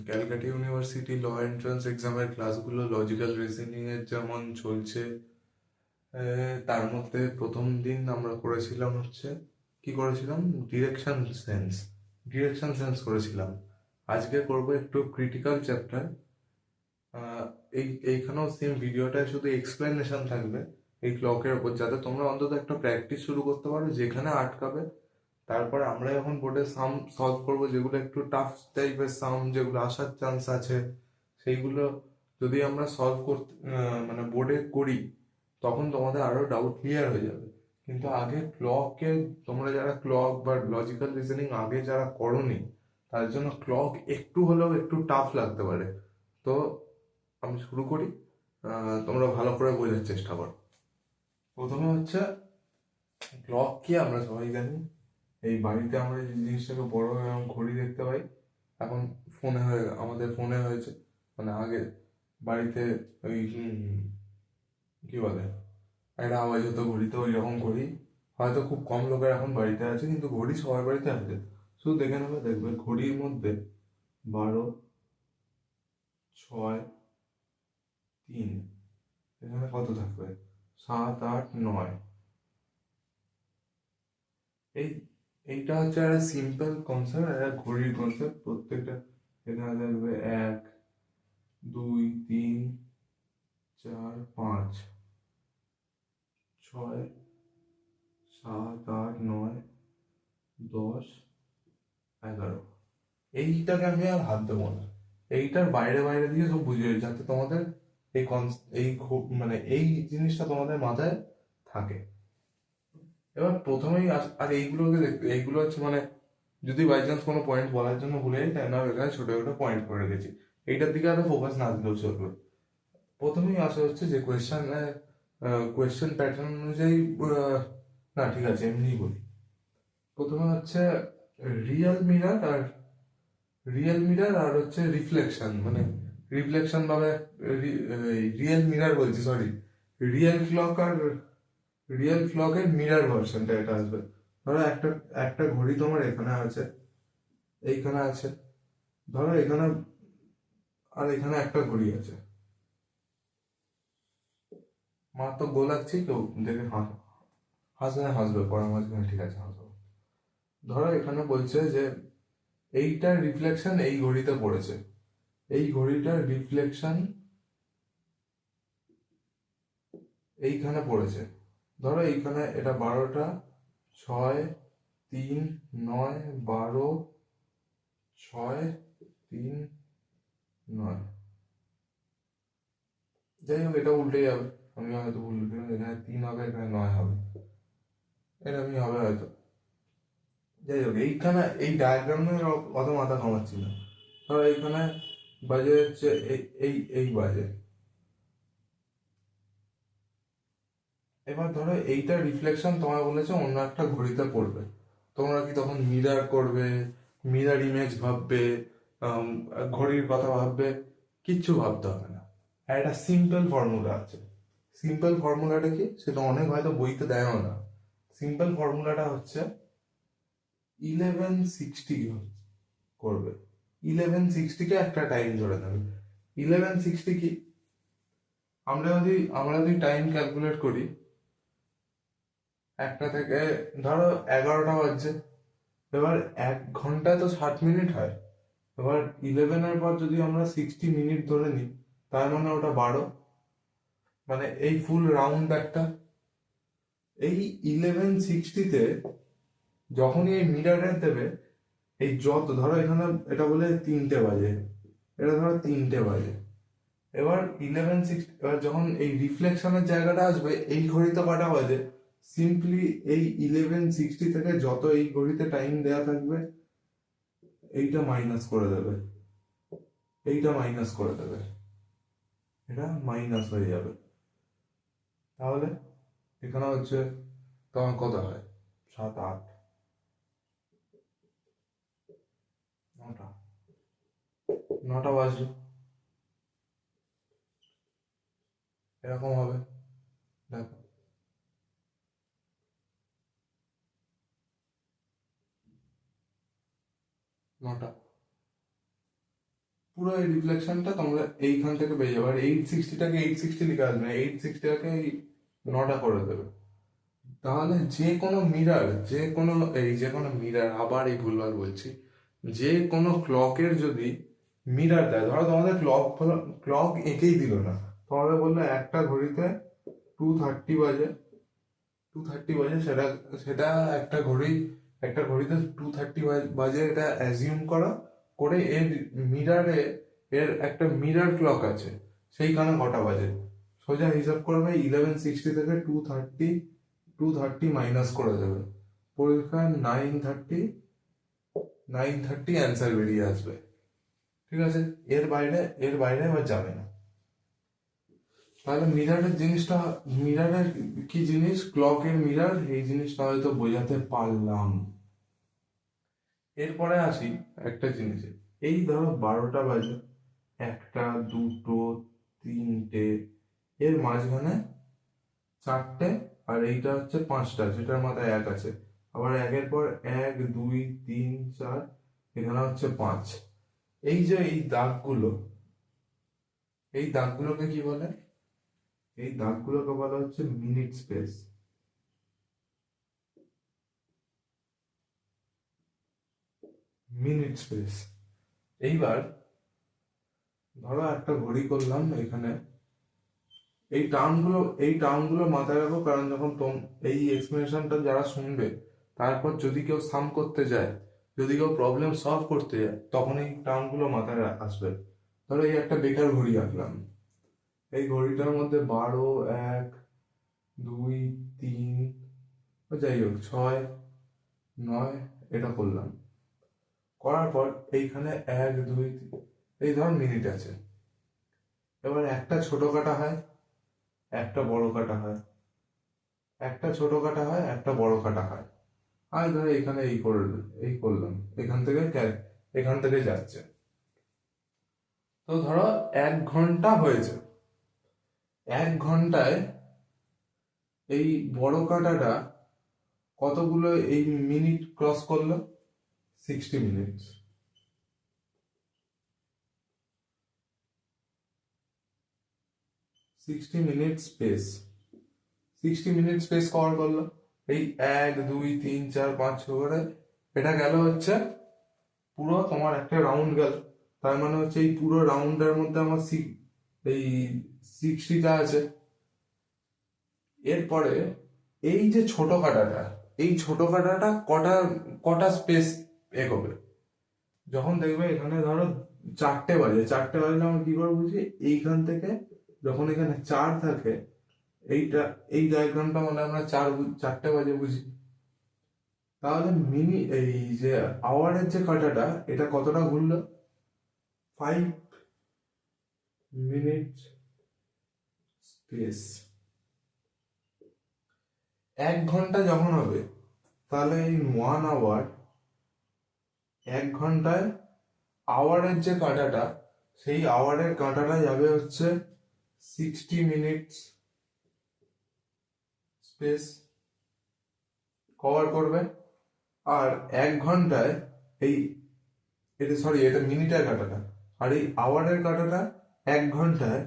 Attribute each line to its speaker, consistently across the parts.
Speaker 1: Calcutta university ল entrance এক্সামের ক্লাসগুলো logical reasoning এর যেমন চলছে, তার মধ্যে প্রথম দিন আমরা করেছিলাম হচ্ছে কি করেছিলাম, ডিরেকশন সেন্স করেছিলাম। আজকে করব একটু ক্রিটিক্যাল চ্যাপ্টার। এইখানেও সেম ভিডিওটায় শুধু এক্সপ্লেনেশন থাকবে এই ক্লকের ওপর, যাতে তোমরা অন্তত একটা প্র্যাকটিস শুরু করতে পারো যেখানে আটকাবে। তারপরে আমরা যখন বোর্ডে সাম সলভ করব, যেগুলো একটু টাফ টাইপের সাম, যেগুলো আসার চান্স আছে, সেইগুলো যদি আমরা সলভ করতে মানে বোর্ডে করি, তখন তোমাদের আরো ডাউট ক্লিয়ার হয়ে যাবে। কিন্তু আগে ক্লকে, তোমরা যারা ক্লক বা লজিক্যাল রিজনিং আগে যারা করোনি, তার জন্য ক্লক একটু হলেও একটু টাফ লাগতে পারে। তো আমি শুরু করি, তোমরা ভালো করে বোঝার চেষ্টা করো। প্রথমে হচ্ছে ক্লক কি আমরা সবাই জানি। এই বাড়িতে আমরা যে জিনিসটাকে বড় এরকম ঘড়ি দেখতে পাই, এখন আমাদের ফোনে হয়েছে। মানে আগে বাড়িতে ওই কি বলে, একটা আওয়াজ হতো ঘড়িতে, ওই রকম ঘড়ি হয়তো খুব কম লোকের এখন বাড়িতে আছে, কিন্তু ঘড়ি সবার বাড়িতে আছে। শুধু দেখে নেবে, দেখবে ঘড়ির মধ্যে 12, 6, 3, এখানে কত থাকবে, 7, 8, 9। এই এইটা হচ্ছে একটা সিম্পল কনসেপ্ট, একটা ঘড়ির কনসেপ্ট। প্রত্যেকটা এখানে থাকবে 1, 2, 3, 4, 5, 6, 7, 8, 9, 10, 11। এইটাকে আমি আর হাত দেবো না, এইটার বাইরে বাইরে দিয়ে সব বুঝিয়ে, যাতে তোমাদের মানে এই জিনিসটা তোমাদের মাথায় থাকে। এবার প্রথমেই আর এইগুলোকে দেখতে, এইগুলো হচ্ছে মানে যদি বাই চান্স কোনো পয়েন্ট বলার জন্য ভুলে যাই, তাই না এখানে ছোট ছোট পয়েন্ট করে রেখেছি। এইটার দিকে আরো ফোকাস না দিলেও চলবে। প্রথমেই আসা হচ্ছে যে কোয়েশ্চেন প্যাটার্ন অনুযায়ী, না ঠিক আছে এমনিই বলি। প্রথমে হচ্ছে রিয়েল মিরার আর হচ্ছে রিফ্লেকশন, মানে রিফ্লেকশন ভাবে রিয়েল মিরার বলছি, সরি, রিয়েল ক্লক আর এর মিরার ভার্সনটা এটা আসবে। ধরো একটা একটা ঘড়ি তোমার এখানে আছে, এইখানে আছে, ধরো এখানে, আর এখানে একটা ঘড়ি আছে। মা তো গোলাচ্ছি, কেউ দেখে হাসবে হাসবে, পরে মাঝখানে ঠিক আছে হাসবো। ধরো এখানে বলছে যে এইটার রিফ্লেকশন এই ঘড়িতে পড়েছে, এই ঘড়িটার রিফ্লেকশন এইখানে পড়েছে। ধরো এইখানে এটা 12টা, 6, 3, 9, 12, 6, 3, 9। যাই হোক, এটা উল্টে যাবে, আমি হয়তো ভুল লিখলাম, এখানে 3 হবে, এখানে 9 হবে, এরকমই হবে হয়তো। যাই হোক, এইখানে এই ডায়াগ্রামে অত মাথা ঘামাচ্ছি না। ধরো এইখানে বাজে হচ্ছে এই এই এই বাজে। এবার ধরো এইটার রিফ্লেকশন তোমার বলেছে অন্য একটা ঘড়িতে পড়বে, তোমরা কি তখন মিরার করবে, মিরার ইমেজ ভাববে, আম, ঘড়ির কথা ভাববে? কিচ্ছু ভাবতে হবে না। আর একটা সিম্পল ফর্মুলা আছে। সিম্পল ফর্মুলাটা কি, সেটা অনেক হয়তো বইতে দেয়ও না। সিম্পল ফর্মুলাটা হচ্ছে 1160 করবে। 1160 কে একটা টাইম ধরে নেবে। 1160 কি, আমরা যদি টাইম ক্যালকুলেট করি, একটা থেকে ধরো 11টা বাজছে, এবার 1 ঘন্টায় তো 60 মিনিট হয়। এবার 11-এর পর যদি আমরা 60 মিনিট ধরে নিই, তার মানে ওটা 12, মানে এই ফুল রাউন্ড একটা। এই 1160-তে যখনই এই মিরারে দেবে, এই যত ধরো এখানে এটা বলে 3টে বাজে, এটা ধরো 3টে বাজে। এবার 1160, এবার যখন এই রিফ্লেকশনের জায়গাটা আসবে, এই ঘড়িতে কটা বাজে, সিম্পলি এই 1160 থেকে যত এই ঘড়িতে টাইম দেয়া থাকবে, এইটা মাইনাস করে দেবে, এইটা মাইনাস করে দেবে, এটা মাইনাস হয়ে যাবে। তাহলে এখানে হচ্ছে তোমার কত হয়, 7, 8, 9টা, 9টা বাজলো, এরকম হবে। দেখো, 9টা, পুরো এই রিফ্লেকশনটা তোমরা এইখান থেকে পেয়ে যাবে। আর 860টাকে 860 লিখে আসবে, 860টাকে এই 9টা করে দেবে। তাহলে যে কোনো মিরার, আবার এই ভুলবার বলছি, যে কোনো ক্লকের যদি মিরার দেয়, ধরো তোমাদের ক্লক এঁকেই দিল না, তোমাদের বললো একটা ঘড়িতে 2:30 বাজে, 2:30 বাজে, সেটা সেটা একটা ঘড়িতে 2:30 বাজে এটা অ্যাজিউম করে এর মিরারে, এর একটা মিরার ক্লক আছে, সেইখানে কটা বাজে সোজা হিসাব করবে, 1160 থেকে 230 মাইনাস করে দেবে, পরীক্ষায় 930 অ্যান্সার বেরিয়ে আসবে। ঠিক আছে, এর বাইরে আবার যাবে না। তাহলে মিরারের কি জিনিস, ক্লকের মিরার, এই জিনিসটা হয়তো বোঝাতে পারলাম। এরপরে আসি একটা জিনিসে, এই ধরো 12টা বাজে, 1টা, 2টো, 3টে, এর মাঝখানে 4টে, আর এইটা হচ্ছে 5টা, যেটার মাথায় 1 আছে, আবার 1-এর পর 1, 2, 3, 4, এখানে হচ্ছে 5। এই দাগগুলোকে কি বলে? এই দাগগুলোকে বলা হচ্ছে মিনিট স্পেস। এইবার ধরো একটা ঘড়ি করলাম এখানে, এই টার্মগুলো মাথায় রাখো, কারণ যখন এই এক্সপ্লেনেশনটা যারা শুনবে, তারপর যদি কেউ সাম করতে যায়, যদি কেউ প্রবলেম সলভ করতে যায়, তখন এই টার্মগুলো মাথায় আসবে। ধরো এই একটা বেকার ঘড়ি আঁকলাম, এই ঘড়িটার মধ্যে 12, 1, 2, 3, যাই হোক 6, 9, এটা করলাম, করার পর এইখানে 1, 2, 3, এই ধর মিনিট আছে। এবার একটা ছোট কাটা হয়, একটা বড় কাটা হয়, একটা ছোট কাটা হয়, একটা বড় কাটা হয়। আর ধরো এখানে এই করলাম, এখান থেকে যাচ্ছে। তো ধরো 1 ঘন্টা হয়েছে, 1 ঘন্টায় এই বড় কাটাটা কতগুলো এই মিনিট ক্রস করলো? 60 মিনিট। 60 মিনিট স্পেস কভার করলো। এই 1, 2, 3, 4, 5, 6 করে এটা গেল হচ্ছে পুরো তোমার একটা রাউন্ড গেল। তার মানে হচ্ছে এই পুরো রাউন্ডের মধ্যে আমার এই 60টা আছে। এরপরে এই যে ছোট কাটাটা কটা কটা স্পেস এগোবে? যখন দেখবে এখানে ধরো 4টে বাজলে আমরা কি করে বুঝি? এইখান থেকে যখন এখানে 4 থাকে, এই ডায়াগ্রামটা মানে আমরা 4টে বাজে বুঝি। তাহলে এই যে আওয়ারের যে কাঁটাটা, এটা কতটা ঘুরলো? 5 মিনিট স্পেস। 1 ঘন্টা যখন হবে, তাহলে এই 1 আওয়ার, 1 ঘন্টায় আওয়ারের যে কাঁটাটা, সেই আওয়ারের কাঁটাটা যাবে হচ্ছে 60 মিনিট স্পেস কভার করবে। আর 1 ঘন্টায় এই এটা মিনিটের কাঁটাটা, আর এই আওয়ারের কাঁটাটা 1 ঘন্টায়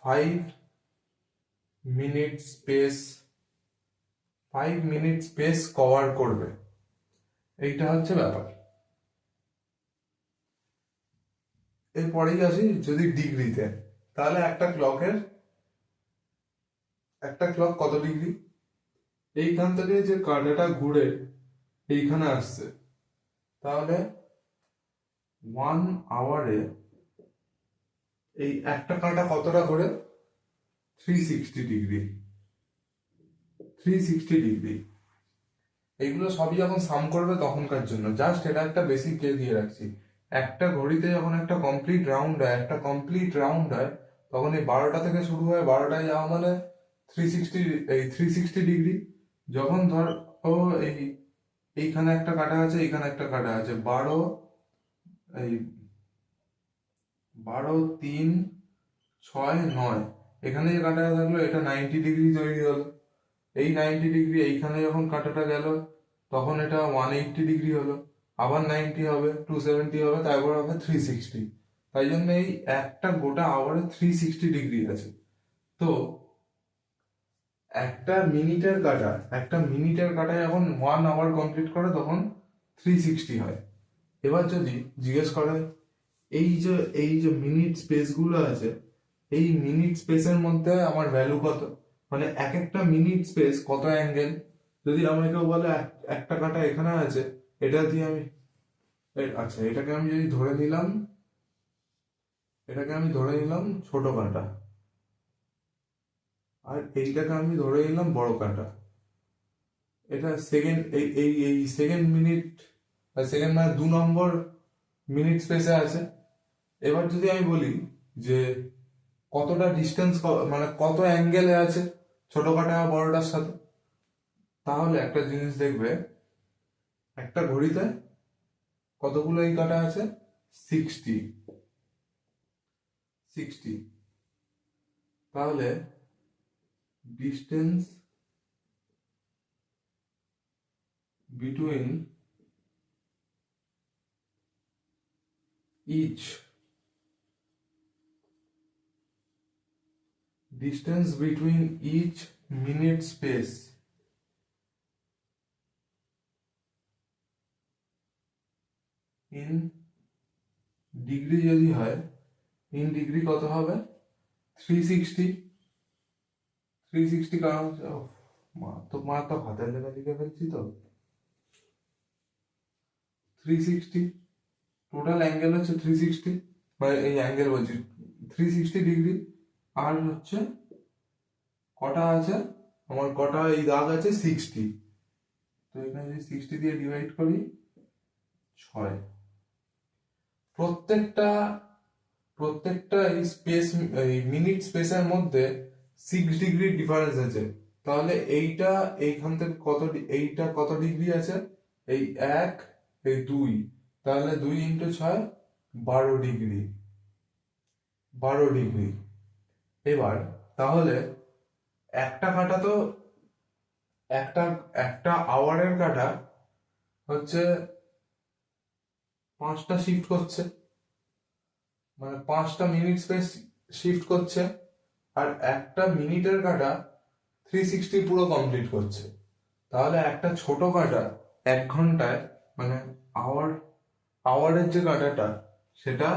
Speaker 1: 5 minute space 5 minute space cover করবে। এইটা হচ্ছে ব্যাপার। এরপরেই আসি যদি ডিগ্রিতে, তাহলে একটা ক্লক কত ডিগ্রি? এইখান থেকে যে কাঁটাটা ঘুরে এইখানে আসছে, তাহলে 1 আওয়ারে এই একটা কাঁটা কতটা ঘুরে? 360 ডিগ্রি। 360 ডিগ্রি। এইগুলো সবই যখন সাম করবে তখনকার জন্য, জাস্ট এটা একটা বেসিক দিয়ে রাখছি। একটা ঘড়িতে যখন একটা কমপ্লিট রাউন্ড হয়, তখন এই 12টা থেকে শুরু হয়, 12টায় যাওয়া মানে 360 ডিগ্রি। যখন ধর ও এইখানে একটা কাটা আছে, এইখানে একটা কাটা আছে, এই 12, 3, 6, 9, এখানে যে কাঁটাটা থাকলো এটা 90 ডিগ্রি তৈরি হলো। এই 90 ডিগ্রি এইখানে যখন কাঁটাটা গেল, তখন এটা 180 ডিগ্রি হলো, আবার 90 হবে, 270 হবে, তারপর হবে 360। তাই জন্য এই একটা গোটা আওয়ারে 360 ডিগ্রি আছে। তো একটা মিনিটের কাটা যখন 1 আওয়ার কমপ্লিট করে তখন 360 হয়। এবার যদি জিজ্ঞেস করে এই যে মিনিট স্পেস গুলো আছে, এই মিনিট স্পেসের মধ্যে আমার ভ্যালু কত, মানে এক একটা মিনিট স্পেস কত অ্যাঙ্গেল, যদি আমাকে বলে একটা কাটা এখানে আছে, এটা দিয়ে আমি আচ্ছা এটাকে আমি ধরে নিলাম ছোট কাটা, আর এইটাকে আমি ধরে নিলাম বড় কাটা। এটা সেকেন্ড, এই এই এই সেকেন্ড মিনিট, সেকেন্ড মানে 2 নম্বর মিনিট স্পেসে আছে। এবার যদি আমি বলি যে কতটা ডিস্টেন্স, মানে কত অ্যাঙ্গেলে আছে ছোট কাটা আর বড়টার সাথে, তাহলে একটা জিনিস দেখবে, একটা ঘড়িতে কতগুলো এই কাটা আছে, 60। তাহলে distance between each minute space in degree যদি হয়, ইন ডিগ্রি কত হবে, 360। কারণ হচ্ছে মারাত্মক হাতের লেখা লিখে ফেলছি তো। 360 টোটাল অ্যাঙ্গেল হচ্ছে 360, বা এই অ্যাঙ্গেল বলছি 360 ডিগ্রি। আর হচ্ছে কটা আছে আমার, কটা এই দাগ আছে 60, তো এখানে যদি 60 দিয়ে ডিভাইড করি 6। প্রত্যেকটা প্রত্যেকটা এই স্পেস, এই মিনিট স্পেসের মধ্যে 6 ডিগ্রি ডিফারেন্স আছে। তাহলে এইখান থেকে এইটা কত ডিগ্রি আছে, এই 1, এই 2, তাহলে 2 × 6 12 ডিগ্রি। 12 ডিগ্রি। এবার তাহলে একটা কাটা তো, একটা একটা আওয়ারের কাটা হচ্ছে 5টা শিফট করছে, মানে 5টা মিনিট স্পেস শিফট করছে, আর একটা মিনিটের কাটা 360 পুরো কমপ্লিট করছে। তাহলে একটা ছোট কাটা 1 ঘন্টায়, মানে আওয়ারের যে কাটাটা, সেটা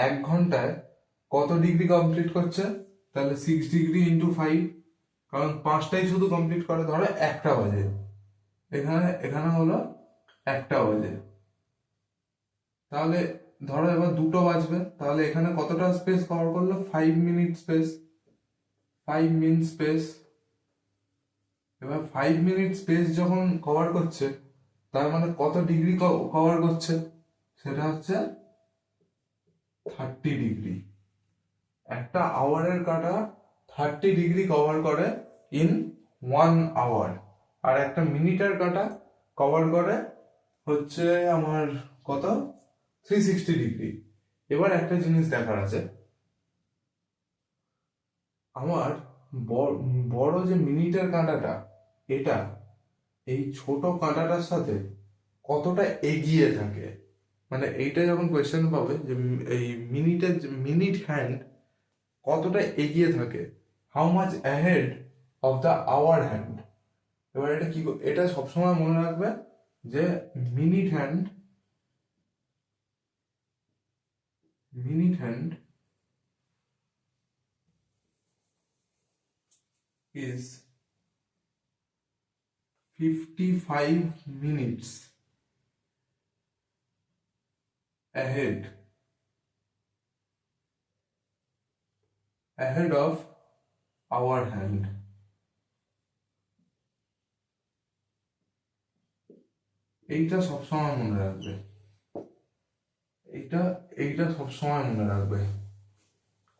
Speaker 1: 1 ঘন্টায় কত ডিগ্রি কমপ্লিট করছে, তাহলে 6 ডিগ্রি × 5, কারণ 5টাই শুধু কমপ্লিট করে, ধরো 1টা বাজে, এখানে হলো 1টা বাজে, তাহলে ধরো এবার 2টো বাজবে, তাহলে এখানে কতটা স্পেস কভার করলো, 5 মিনিট স্পেস। 5 minute space. এবার 5 মিনিট স্পেস যখন কভার করছে, তার মানে কত ডিগ্রি কভার করছে, সেটা হচ্ছে 30 ডিগ্রি। একটা আওয়ারের কাটা 30 ডিগ্রি কভার করে ইন 1 আওয়ার, আর একটা মিনিটের কাটা কভার করে হচ্ছে আমার কত, 360 ডিগ্রি। এবার একটা জিনিস দেখার আছে, আমার বড় যে মিনিটের কাঁটাটা, এটা এই ছোট কাঁটাটার সাথে কতটা এগিয়ে থাকে, মানে এইটা যখন কোয়েশ্চেন পাবে যে এই মিনিট হ্যান্ড কতটা এগিয়ে থাকে, how much ahead of the hour hand. এবার এটা সবসময় মনে রাখবে যে minute hand is 55 minutes ahead of our hand. এইটা সবসময় মনে রাখবে, এইটা এইটা সবসময় মনে রাখবে,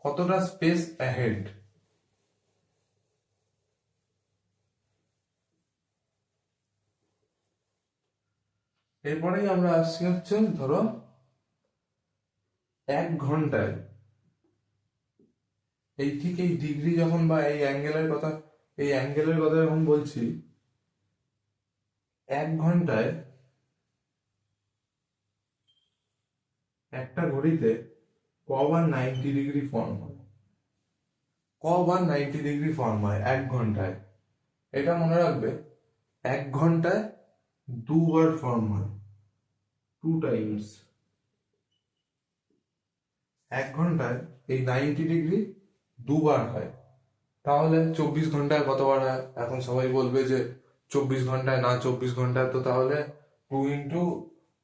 Speaker 1: কতটা স্পেস অ্যাহেড। এরপরেই আমরা আসছি হচ্ছে, ধরো 1 ঘন্টায়, এই ঠিক এই ডিগ্রি যখন, বা এই অ্যাঙ্গেলের কথা যখন বলছি, 1 ঘন্টায় একটা ঘড়িতে কবার 90 ডিগ্রি ফর্ম হয়, কবার 90 ডিগ্রি ফর্ম হয় 1 ঘন্টায়। এটা মনে রাখবে, 1 ঘন্টায় দুবার ফর্ম হয়, 2 টাইমস। 1 ঘন্টায় এই 90 ডিগ্রি দুবার হয়। তাহলে 24 ঘন্টায় কতবার হয়? এখন সবাই বলবে যে 24 ঘন্টায় না, 24 ঘন্টায় তো তাহলে 2 ইন্টু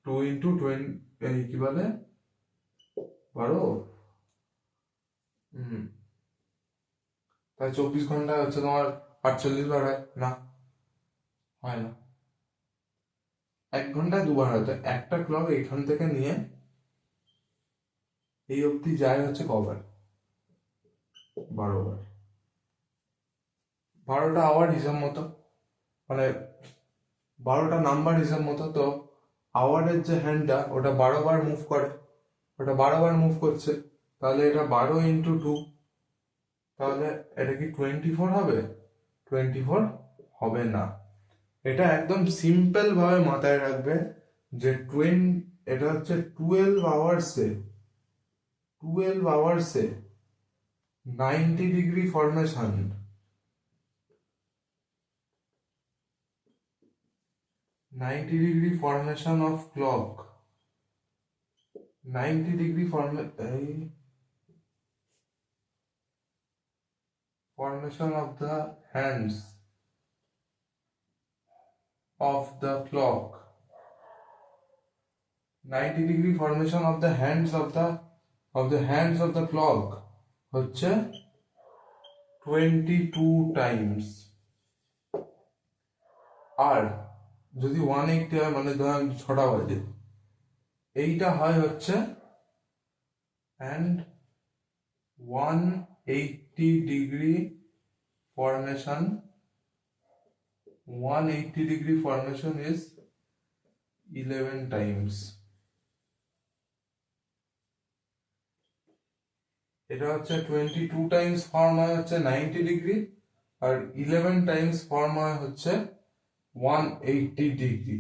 Speaker 1: 2 ইন্টু 20, কি বলে, 12। হুম, তাই 24 ঘন্টায় হচ্ছে তোমার 48 বার হয় না, হয় না। 1 ঘন্টায় দুবার হয়, তো একটা ক্লক এখান থেকে নিয়ে এই অবধি যায় হচ্ছে কবার? 12 বার। 12টা আওয়ার হিসাব মতো, মানে 12টা নাম্বার হিসাব মতো। তো আওয়ারের যে হ্যান্ডটা ওটা 12বার মুভ করে, ওটা 12বার মুভ করছে, তাহলে এটা 12 ইন্টু 2, তাহলে এটা কি 24 হবে? 24 হবে না। এটা একদম সিম্পল ভাবে মাথায় রাখবে যে এটা হচ্ছে 12 আওয়ার্সে 90 degree formation, 90 degree formation of clock, 90 degree formation of the hands of the clock, 90 degree formation of the hands of the clock হচ্ছে 22 টাইমস। আর যদি 180 হয়, মানে ধর 6টা বাজে, এইটা হয় হচ্ছে and 180 degree formation, 180 degree formation is 11 Times. এটা হচ্ছে 22 টাইমস ফর্ম হয় হচ্ছে 90 ডিগ্রি, আর 11 টাইমস ফর্ম হয় হচ্ছে 180 ডিগ্রি।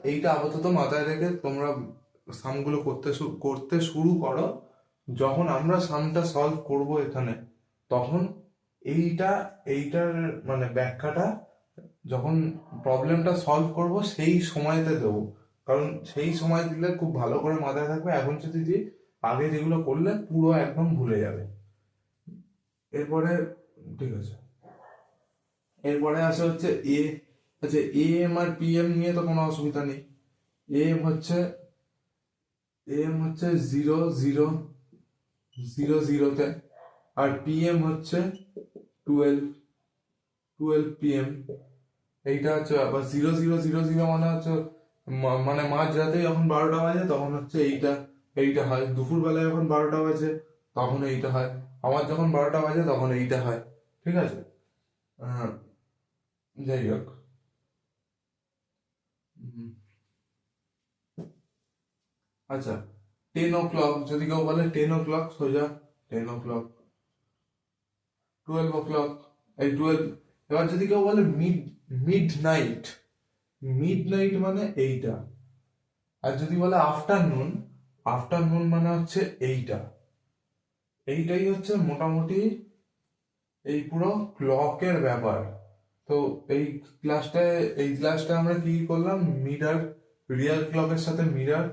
Speaker 1: এইটা আপাতত মাথায় রেখে তোমরা সামগুলো করতে শুরু করো। যখন আমরা সামটা সলভ করব এখানে, তখন এইটার মানে ব্যাখ্যাটা যখন প্রবলেমটা সলভ করব সেই সময়তে দেবো, কারণ সেই সময় দিলে খুব ভালো করে মাথায় থাকবে। এখন যদি দিই, আগে যেগুলো করলে পুরো একদম ভুলে যাবে। এরপরে, ঠিক আছে, এরপরে আসে হচ্ছে আচ্ছা, এম আর পিএম নিয়ে তো কোনো অসুবিধা নেই। এম হচ্ছে 00:00 আর পিএম হচ্ছে 12 PM। এইটা হচ্ছে আবার 00:00 মানে হচ্ছে মানে মাঝরাতে যখন 12টা বাজে তখন হচ্ছে এইটা হয়। দুপুরবেলায় যখন 12টা বাজে তখন এইটা হয়। আমার যখন 12টা বাজে তখন এইটা হয়। ঠিক আছে। আহ, যাই হোক। উম, আচ্ছা, 10 o'clock যদি কেউ বলে 10 o'clock, সোজা 10 o'clock। 12 o'clock, এই 12। এবার যদি কেউ বলে মিড নাইট, মিড নাইট মানে এইটা। আর যদি বলে আফটারনুন, আফটারনুন মানে হচ্ছে এইটা। এইটাই হচ্ছে মোটামুটি এই পুরো ক্লকের ব্যাপার। তো এই ক্লাসটায় আমরা কি করলাম, রিয়াল ক্লকের সাথে মিরার,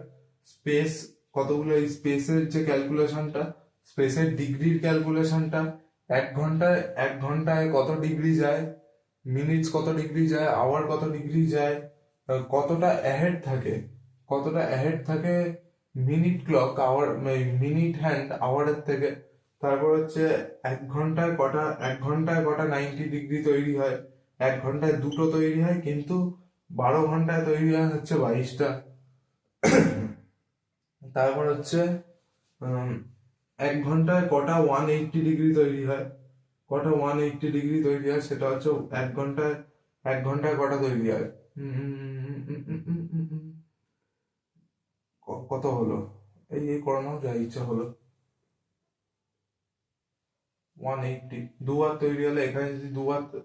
Speaker 1: স্পেস, কতগুলো এই স্পেসের যে ক্যালকুলেশনটা, স্পেসের ডিগ্রির ক্যালকুলেশনটা, 1 ঘন্টায় কত ডিগ্রি যায়, মিনিটস কত ডিগ্রি যায়, আওয়ার কত ডিগ্রি যায়, কতটা অ্যাহেড থাকে মিনিট ক্লক, মিনিট হ্যান্ড আওয়ারের থেকে। তারপর হচ্ছে 1 ঘন্টায় কটা 90 ডিগ্রি তৈরি হয়, 1 ঘন্টায় দুটো তৈরি হয়, কিন্তু 12 ঘন্টায় তৈরি হয় হচ্ছে 22টা। তারপর হচ্ছে 1 ঘন্টায় কটা 180 ডিগ্রি তৈরি হয়, সেটা হচ্ছে 1 ঘন্টায় কটা তৈরি হয়। কত হলো, এই করে নাও, যা ইচ্ছা হলো। 180 দুবার তৈরি হলে,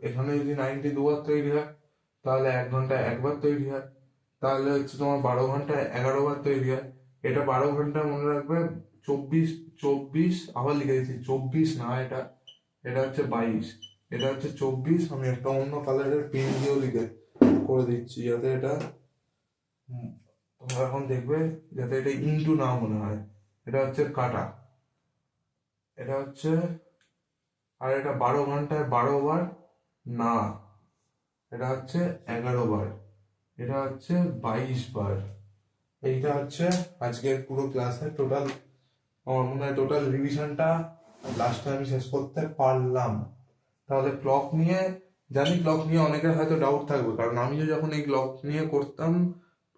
Speaker 1: এখানে যদি 90 দুবার তৈরি হয়, তাহলে 1 ঘন্টায় একবার তৈরি হয়। তাহলে হচ্ছে তোমার 12 ঘন্টায় 11বার তৈরি হয়। এটা 12 ঘন্টা মনে রাখবে, 24, 24 আবার লিখে দিচ্ছি, 24 না, এটা এটা হচ্ছে 22, এটা হচ্ছে 24। আমি একটা অন্য কালারের পেন দিয়েও লিখে করে দিচ্ছি যাতে এটা তোমরা এখন দেখবে যাতে এটা ইন্টু না মনে হয়। এটা হচ্ছে কাটা, এটা হচ্ছে, আর এটা 12 ঘন্টায় 12 বার না, এটা হচ্ছে 11 বার, এটা হচ্ছে 22 বার। এইটা হচ্ছে আজকের পুরো ক্লাসের টোটাল, আমার মনে হয় টোটাল রিভিশনটা লাস্টে আমি শেষ করতে পারলাম। তাহলে ক্লক নিয়ে, জানি ক্লক নিয়ে অনেকের হয়তো ডাউট থাকবে, কারণ আমিও যখন এই ক্লক নিয়ে করতাম,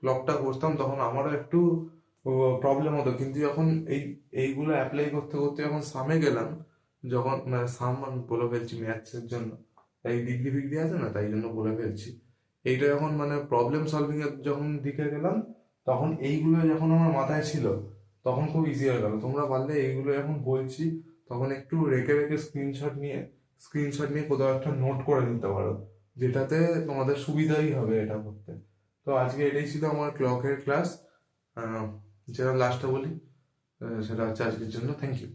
Speaker 1: ক্লকটা করতাম, তখন আমারও একটু প্রবলেম হতো, কিন্তু যখন এইগুলো অ্যাপ্লাই করতে করতে যখন সামে গেলাম, যখন সাম আমি বলে ফেলছি ম্যাথসের জন্য, তাই ডিগ্রি ফিগ্রি আছে না, তাই জন্য বলে ফেলছি। এইটা যখন প্রবলেম সলভিং এর যখন দিকে গেলাম, তখন এইগুলো যখন আমার মাথায় ছিল, তখন খুব ইজি হয়ে গেল। তোমরা পারলে এইগুলো যখন বলছি তখন একটু রেখে রেখে স্ক্রিনশট নিয়ে কোথাও একটা নোট করে নিতে পারো, যেটাতে তোমাদের সুবিধাই হবে এটা করতে। তো আজকে এটাই ছিল আমার ক্লকের ক্লাস, যেটা লাস্টে বলি, সেটা হচ্ছে আজকের জন্য থ্যাংক ইউ।